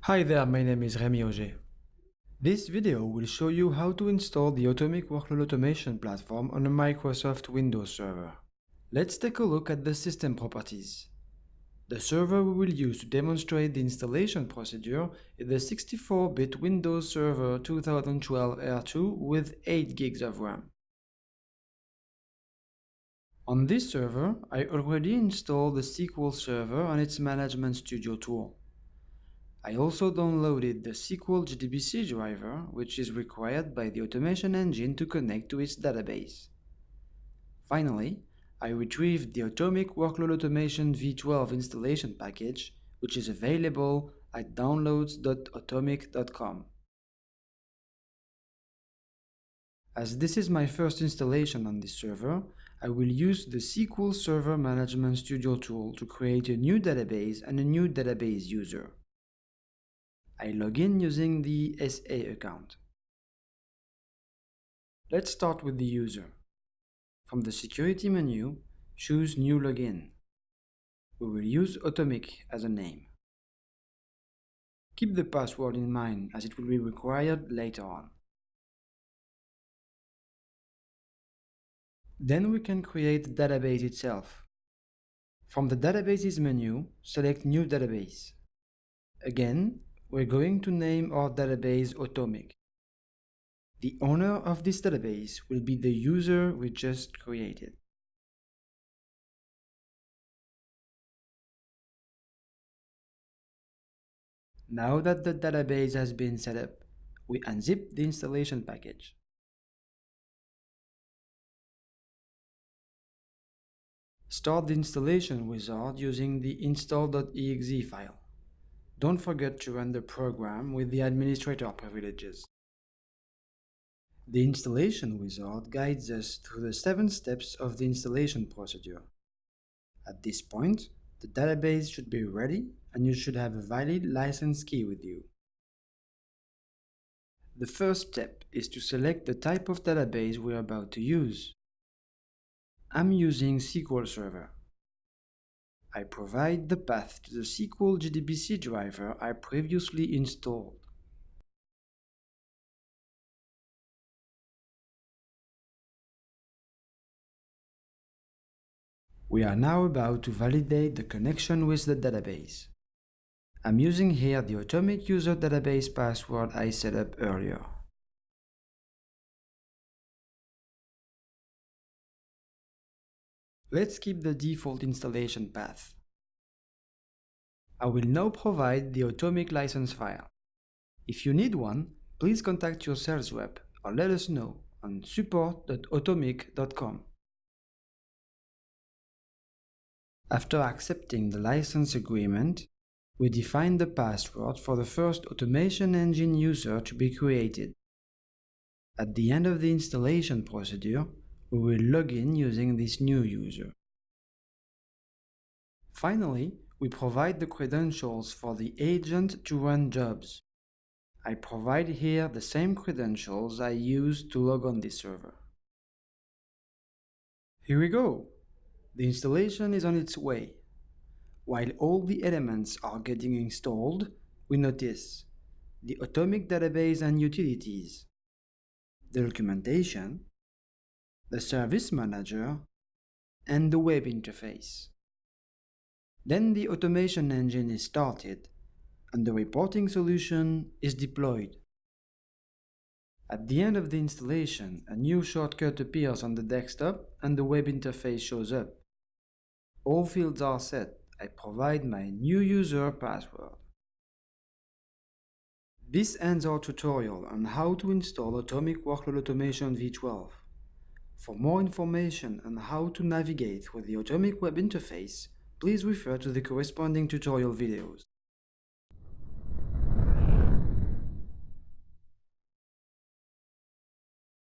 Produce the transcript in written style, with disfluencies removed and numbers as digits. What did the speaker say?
Hi there, my name is Rémi Auger. This video will show you how to install the Automic Workload Automation platform on a Microsoft Windows server. Let's take a look at the system properties. The server we will use to demonstrate the installation procedure is the 64-bit Windows Server 2012 R2 with 8 gigs of RAM. On this server, I already installed the SQL Server and its Management Studio tool. I also downloaded the SQL JDBC driver, which is required by the automation engine to connect to its database. Finally, I retrieved the Automic Workload Automation v12 installation package, which is available at downloads.automic.com. As this is my first installation on this server, I will use the SQL Server Management Studio tool to create a new database and a new database user. I log in using the SA account. Let's start with the user. From the security menu, choose New Login. We will use Automic as a name. Keep the password in mind as it will be required later on. Then we can create the database itself. From the Databases menu, select New Database. Again, we're going to name our database Automic. The owner of this database will be the user we just created. Now that the database has been set up, we unzip the installation package. Start the installation wizard using the install.exe file. Don't forget to run the program with the administrator privileges. The installation wizard guides us through the 7 steps of the installation procedure. At this point, the database should be ready and you should have a valid license key with you. The first step is to select the type of database we're about to use. I'm using SQL Server. I provide the path to the SQL JDBC driver I previously installed. We are now about to validate the connection with the database. I'm using here the Automic user database password I set up earlier. Let's keep the default installation path. I will now provide the Automic license file. If you need one, please contact your sales rep or let us know on support.automic.com. After accepting the license agreement, we define the password for the first automation engine user to be created. At the end of the installation procedure, we will log in using this new user. Finally, we provide the credentials for the agent to run jobs. I provide here the same credentials I used to log on this server. Here we go! The installation is on its way. While all the elements are getting installed, we notice the Automic database and utilities, the documentation, the service manager, and the web interface. Then the automation engine is started, and the reporting solution is deployed. At the end of the installation, a new shortcut appears on the desktop and the web interface shows up. All fields are set. I provide my new user password. This ends our tutorial on how to install Automic Workload Automation v12. For more information on how to navigate with the Automic web interface, please refer to the corresponding tutorial videos.